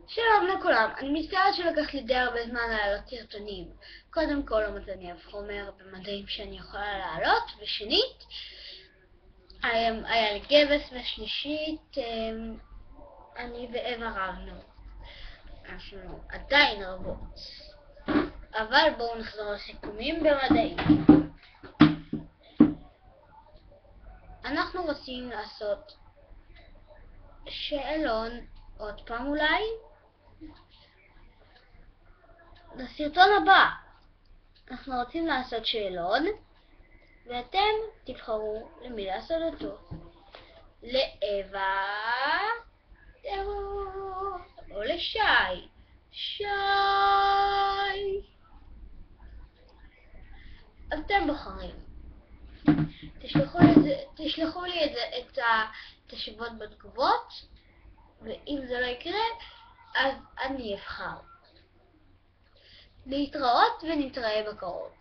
שלום לכולם, אני מצטערת שלקח לי די הרבה זמן להעלות סרטונים. קודם כל לא מצאתי אף חומר במדעים שאני יכולה להעלות, ושנית, היה לי גבס, ושלישית, אני ואווה רבנו. אנחנו עדיין רבות. אבל בואו נחזור לסיכומים במדעים. אנחנו רוצים לעשות שאלון עוד פעם אולי לסרטון הבא. אנחנו רוצים לעשות שאלון ואתם תבחרו למי לעשות אותו. לאווה או לשי. שי. אתם בוחרים. תשלחו לי את התשובות בתגובות, ואם זה לא יקרה אז אני אבחר. להתראות ונתראה בקרוב.